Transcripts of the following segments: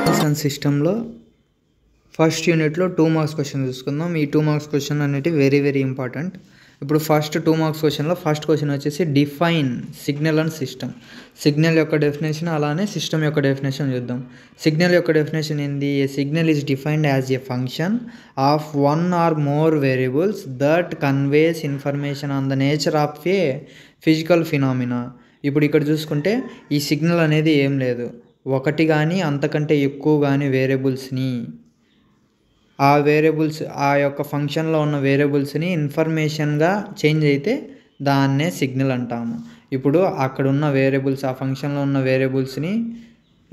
And సిస్టంలో first యూనిట్లో 2 marks question చూసుకుందాం. ఈ 2 మార్క్స్ క్వశ్చన్ అనేవి వెరీ ఇంపార్టెంట్. ఇప్పుడు ఫస్ట్ 2 మార్క్స్ క్వశ్చన్లో ఫస్ట్ క్వశ్చన్ వచ్చేసి define signal and system. Signal యొక్క డెఫినేషన్ అలానే సిస్టమ్ యొక్క డెఫినేషన్ చూద్దాం. సిగ్నల్ యొక్క డెఫినేషన్ ఏంది? A signal is defined as a function of one or more variables that conveys information on the nature of a physical phenomena. ఇప్పుడు ఇక్కడ చూసుకుంటే ఈ సిగ్నల్ అనేది ఏం లేదు, ఒకటి కానీ అంతకంటే ఎక్కువ కానీ వేరియబుల్స్ని, ఆ వేరియబుల్స్ ఆ యొక్క ఫంక్షన్లో ఉన్న వేరియబుల్స్ని ఇన్ఫర్మేషన్గా చేంజ్ అయితే దాన్నే సిగ్నల్ అంటాము. ఇప్పుడు అక్కడ ఉన్న వేరియబుల్స్, ఆ ఫంక్షన్లో ఉన్న వేరియబుల్స్ని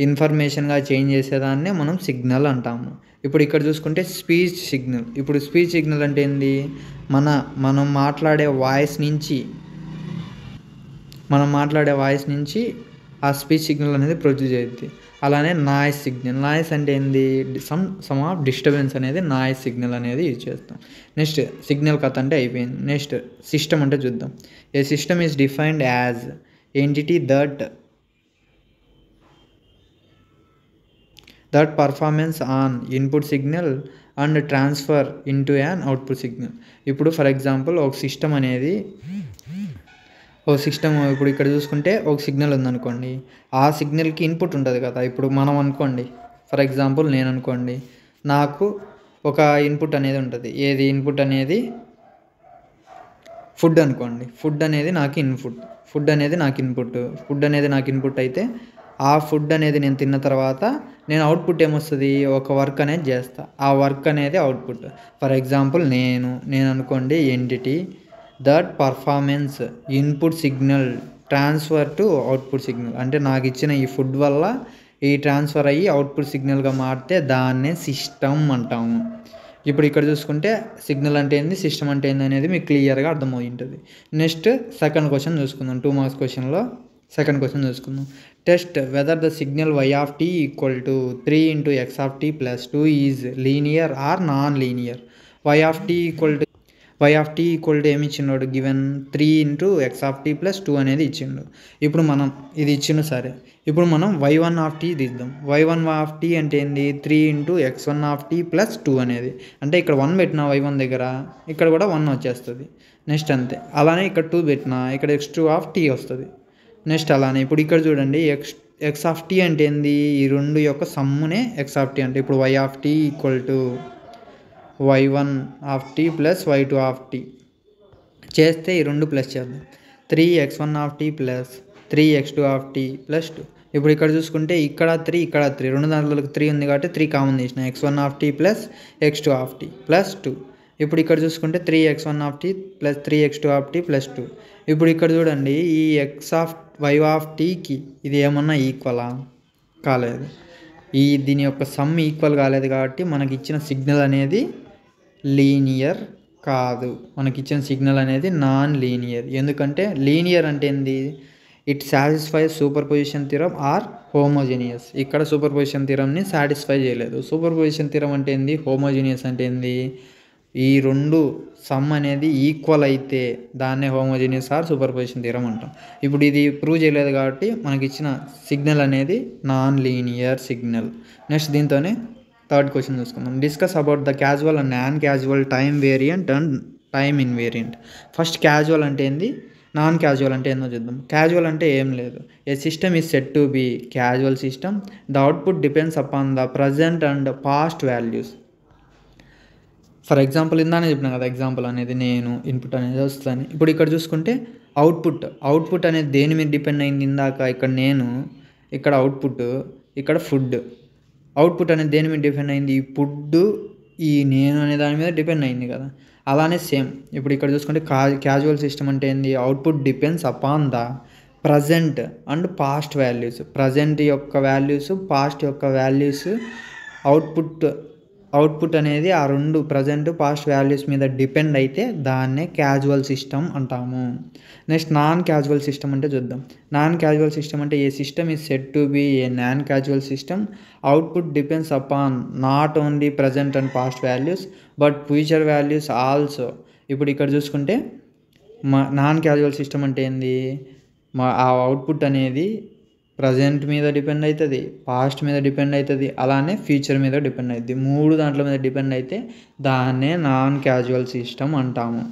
ఇన్ఫర్మేషన్గా చేంజ్ చేసేదాన్నే మనం సిగ్నల్ అంటాము. ఇప్పుడు ఇక్కడ చూసుకుంటే స్పీచ్ సిగ్నల్. ఇప్పుడు స్పీచ్ సిగ్నల్ అంటే ఏంది? మనం మాట్లాడే వాయిస్ నుంచి ఆ స్పీచ్ సిగ్నల్ అనేది ప్రొడ్యూస్ అవుతుంది. అలానే నాయిస్ సిగ్నల్. నాయిస్ అంటే ఏంది? సమ్ ఆఫ్ డిస్టర్బెన్స్ అనేది నాయిస్ సిగ్నల్ అనేది యూజ్ చేస్తాం. నెక్స్ట్ సిగ్నల్ కథ అంటే అయిపోయింది. నెక్స్ట్ సిస్టమ్ అంటే చూద్దాం. A system is defined as entity that performance on input signal and transfer into an output signal. ఇప్పుడు ఫర్ ఎగ్జాంపుల్ ఒక సిస్టమ్ ఇప్పుడు ఇక్కడ చూసుకుంటే ఒక సిగ్నల్ ఉందనుకోండి, ఆ సిగ్నల్కి ఇన్పుట్ ఉంటుంది కదా. ఇప్పుడు మనం అనుకోండి, ఫర్ ఎగ్జాంపుల్ నేను అనుకోండి, నాకు ఒక ఇన్పుట్ అనేది ఉంటుంది. ఏది ఇన్పుట్ అనేది? ఫుడ్ అనుకోండి. ఫుడ్ అనేది నాకు ఇన్పుట్ అయితే ఆ ఫుడ్ అనేది నేను తిన్న తర్వాత నేను అవుట్పుట్ ఏమొస్తుంది? ఒక వర్క్ అనేది చేస్తా. ఆ వర్క్ అనేది అవుట్పుట్. ఫర్ ఎగ్జాంపుల్ నేను అనుకోండి entity that performance input signal transfer to output signal. అంటే నాకు ఇచ్చిన ఈ ఫుడ్ వల్ల ఈ ట్రాన్స్ఫర్ అయ్యి అవుట్పుట్ సిగ్నల్గా మారితే దాన్నే సిస్టమ్ అంటాము. ఇప్పుడు ఇక్కడ చూసుకుంటే సిగ్నల్ అంటే ఏంది, సిస్టమ్ అంటే ఏంది అనేది మీకు క్లియర్గా అర్థమవుతుంది ఉంటుంది. నెక్స్ట్ సెకండ్ క్వశ్చన్ చూసుకుందాం. 2 మార్క్స్ క్వశ్చన్లో సెకండ్ క్వశ్చన్ చూసుకుందాం. Test whether the signal y of t equal to 3 into x of t plus 2 is linear or non linear. y of t equal to ఏమి ఇచ్చినాడు? Given 3 into x of t plus 2 అనేది ఇచ్చిండు. ఇప్పుడు మనం ఇది ఇచ్చిండు సరే. ఇప్పుడు మనం y1 of t తీద్దాం. y1 of t అంటే ఏంది? 3 into x1 of t plus 2 అనేది. అంటే ఇక్కడ 1 పెట్టినా y1 దగ్గర, ఇక్కడ కూడా 1 వచ్చేస్తుంది. నెక్స్ట్ అంతే. అలానే ఇక్కడ 2 పెట్టినా ఇక్కడ x2 of t వస్తుంది. నెక్స్ట్ అలానే ఇప్పుడు ఇక్కడ చూడండి, ఎక్స్ ఆఫ్ టీ అంటే ఏంది? ఈ రెండు యొక్క సమ్మునే ఎక్స్ ఆఫ్ టీ అంటే. ఇప్పుడు y of t equal to y1 of t plus y2 of t చేస్తే ఈ రెండు ప్లస్ చేద్దాం. 3x1 of t plus 3x2 of t plus 2. ఇప్పుడు ఇక్కడ చూసుకుంటే ఇక్కడ 3 రెండు దాంట్లోకి 3 ఉంది కాబట్టి 3 కామన్ తీసిన. x1 of t plus x2 of t plus 2. ఇప్పుడు ఇక్కడ చూసుకుంటే 3x1 of t plus 3x2 of t plus 2. ఇప్పుడు ఇక్కడ చూడండి, ఈ y of tకి ఇది ఏమన్నా ఈక్వలా? కాలేదు. దీని యొక్క సమ్ ఈక్వల్ కాలేదు కాబట్టి మనకి ఇచ్చిన సిగ్నల్ అనేది లీనియర్ కాదు. మనకిచ్చిన సిగ్నల్ అనేది నాన్ లీనియర్. ఎందుకంటే లీనియర్ అంటే ఏంది? It satisfies superposition theorem or homogeneous. ఇక్కడ సూపర్ పొజిషన్ థియరంని సాటిస్ఫై చేయలేదు. సూపర్ పొజిషన్ థియరం అంటే ఏంది? హోమోజీనియస్ అంటే ఏంది? ఈ రెండు సమ్ అనేది ఈక్వల్ అయితే దాన్నే homogeneous or superposition theorem అంటాం. ఇప్పుడు ఇది ప్రూవ్ చేయలేదు కాబట్టి మనకి ఇచ్చిన సిగ్నల్ అనేది నాన్ లీనియర్ సిగ్నల్. నెక్స్ట్ దీంతోనే థర్డ్ క్వశ్చన్ చూసుకుందాం. Discuss about the casual and non casual time variant and time invariant. First casual అంటే ఏంది, నాన్ క్యాజువల్ అంటే ఏందో చూద్దాం. క్యాజువల్ అంటే ఏం లేదు. A system is set to be casual system. The output depends upon the present and past values. For example ఇందానే చెప్పిన కదా, ఎగ్జాంపుల్ అనేది నేను ఇన్పుట్ అనేది వస్తాను. ఇప్పుడు ఇక్కడ చూసుకుంటే అవుట్పుట్ అనేది దేని మీద డిపెండ్ అయింది? ఇందాక ఇక్కడ అవుట్పుట్, ఇక్కడ ఫుడ్. అవుట్పుట్ అనేది దేని మీద డిపెండ్ అయింది? ఈ ఫుడ్, ఈ నేను అనే దాని మీద డిపెండ్ అయింది కదా. అలానే సేమ్ ఇప్పుడు ఇక్కడ చూసుకుంటే క్యాజువల్ సిస్టమ్ అంటే ఏంది? Output depends upon the present and past values. Present యొక్క వాల్యూస్, పాస్ట్ యొక్క వాల్యూస్, అవుట్పుట్ అనేది ఆ రెండు ప్రజెంట్ పాస్ట్ వాల్యూస్ మీద డిపెండ్ అయితే దాన్నే క్యాజువల్ సిస్టమ్ అంటాము. నెక్స్ట్ నాన్ క్యాజువల్ సిస్టమ్ అంటే చూద్దాం. నాన్ క్యాజువల్ సిస్టమ్ అంటే a system is set to be a non casual system. Output depends upon not only present and past values but future values also. ఇప్పుడు ఇక్కడ చూసుకుంటే non casual system అంటే ఏంది? ఆ output అనేది ప్రజెంట్ మీద depend అవుతుంది, పాస్ట్ మీద డిపెండ్ అవుతుంది, అలానే ఫ్యూచర్ మీద డిపెండ్ అవుతుంది. 3 దాంట్ల మీద డిపెండ్ అయితే దాన్నే నాన్ క్యాజువల్ సిస్టమ్ అంటాము.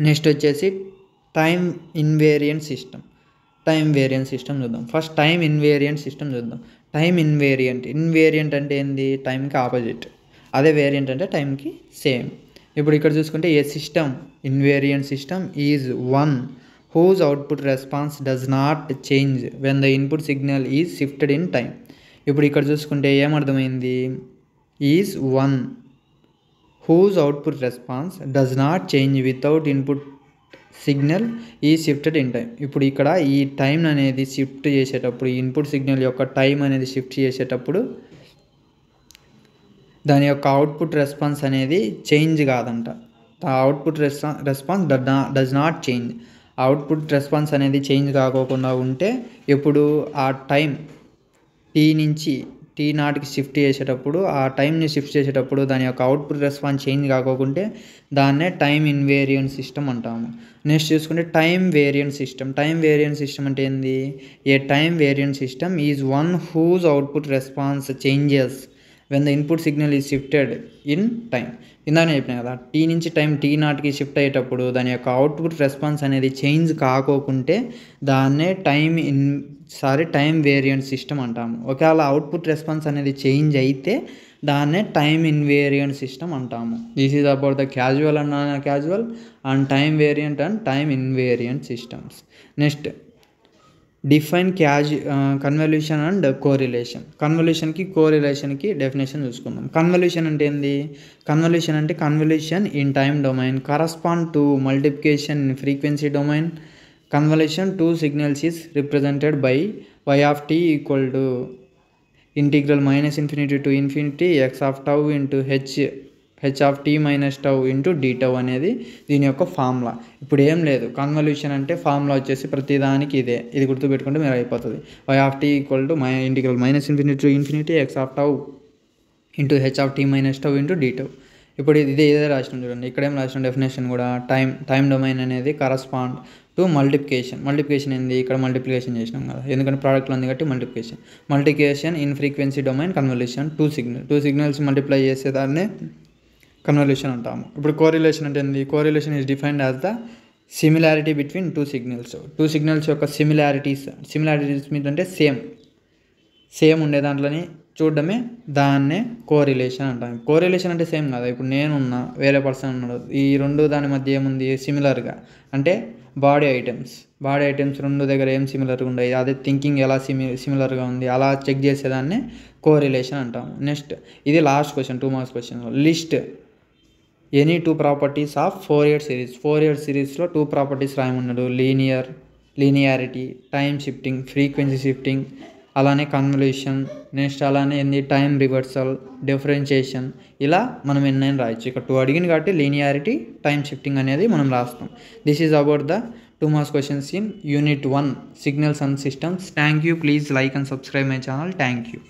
నెక్స్ట్ వచ్చేసి టైం ఇన్వేరియంట్ సిస్టమ్ చూద్దాం. ఫస్ట్ టైం ఇన్వేరియంట్ సిస్టమ్ చూద్దాం. టైం ఇన్వేరియంట్ అంటే ఏంది? టైంకి ఆపోజిట్. అదే వేరియంట్ అంటే టైంకి సేమ్. ఇప్పుడు ఇక్కడ చూసుకుంటే a system invariant system is one whose output response does not change when the input signal is shifted in time. ఇప్పుడు ఇక్కడ చూసుకుంటే ఏమర్థమైంది? Is one whose output response does not change without input signal is shifted in time. ఇప్పుడు ఇక్కడ ఈ time అనేది shift చేసేటప్పుడు, input signal యొక్క టైం అనేది షిఫ్ట్ చేసేటప్పుడు దాని యొక్క అవుట్పుట్ రెస్పాన్స్ అనేది చేంజ్ కాదంట. Output response does not change. Output response అనేది చేంజ్ కాకోకుండా ఉంటే ఎప్పుడు ఆ టైం టీ నుంచి T0కి షిఫ్ట్ చేసేటప్పుడు, ఆ టైంని షిఫ్ట్ చేసేటప్పుడు దాని యొక్క అవుట్పుట్ రెస్పాన్స్ చేంజ్ కాకోకుంటే దాన్నే టైం ఇన్వేరియంట్ సిస్టమ్ అంటాము. నెక్స్ట్ చూసుకుంటే టైం వేరియంట్ సిస్టమ్ అంటే ఏంది? A time variant system is one whose output response changes when the input signal is shifted in time. ఇందాక చెప్పినా కదా, టీ నుంచి టైం T0కి షిఫ్ట్ అయ్యేటప్పుడు దాని యొక్క అవుట్పుట్ రెస్పాన్స్ అనేది చేంజ్ కాకోకుంటే దాన్నే టైం వేరియంట్ సిస్టమ్ అంటాము. ఒకవేళ అవుట్పుట్ రెస్పాన్స్ అనేది చేంజ్ అయితే దాన్నే టైం ఇన్వేరియంట్ సిస్టమ్ అంటాము. This is about the casual and non casual and time variant and time invariant systems. Next define convolution and correlation. కోరిలేషన్కి డెఫినేషన్ చూసుకుందాం. కన్వల్యూషన్ అంటే ఏంది? Convolution in time domain correspond to multiplication in frequency domain. Convolution two signals is represented by y of t equal to integral minus infinity to infinity x of tau into h of t minus tau into d tau అనేది దీని యొక్క formula. ఇప్పుడు ఏం లేదు, convolution అంటే formula వచ్చేసి ప్రతిదానికి ఇది గుర్తుపెట్టుకుంటే మీరు అయిపోతుంది. y of t equal to integral minus infinity to infinity x of tau into h of t minus tau into d tau. ఇప్పుడు ఇదే రాసినాం చూడండి. ఇక్కడ ఏం రాసిన డెఫినేషన్ కూడా టైం డొమైన్ అనేది కరస్పాండ్ టు మల్టిప్లికేషన్ ఏంది? ఇక్కడ మల్టిప్లికేషన్ చేసినాం కదా, ఎందుకంటే ప్రోడక్ట్లో ఉంది కాబట్టి multiplication in frequency domain convolution two signals multiply చేసేదాన్నే కన్వల్యూషన్ అంటాము. ఇప్పుడు కోరిలేషన్ అంటే ఏంది? Correlation is defined as the similarity between two signals యొక్క సిమిలారిటీస్ మీద అంటే సేమ్ ఉండే దాంట్లోని చూడడమే దాన్నే కోరిలేషన్ అంటాం. కోరిలేషన్ అంటే సేమ్ కదా, ఇప్పుడు నేనున్నా వేరే పర్సన్ ఉన్నాడు, ఈ రెండు దాని మధ్య ఏముంది? సిమిలర్గా. అంటే బాడీ ఐటమ్స్ రెండు దగ్గర ఏం సిమిలర్గా ఉన్నాయి, అదే థింకింగ్ ఎలా సిమిలర్గా ఉంది అలా చెక్ చేసేదాన్ని కోరిలేషన్ అంటాం. నెక్స్ట్ ఇది last question, 2 marks question. List any 2 properties of 4 సిరీస్లో 2 ప్రాపర్టీస్ రాయమన్నాడు. Linearity, time shifting, frequency shifting, అలానే కన్వల్యూషన్, నెక్స్ట్ అలానే ఏంది టైం రివర్సల్, డిఫరెన్షియేషన్, ఇలా మనం ఎన్నైనా రాయొచ్చు. ఇక్కడ 2 అడిగింది కాబట్టి లీనియారిటీ, టైం షిఫ్టింగ్ అనేది మనం రాస్తాం. This is about the 2 marks questions in unit 1 signals and systems. Thank you. Please like and subscribe my channel. Thank you.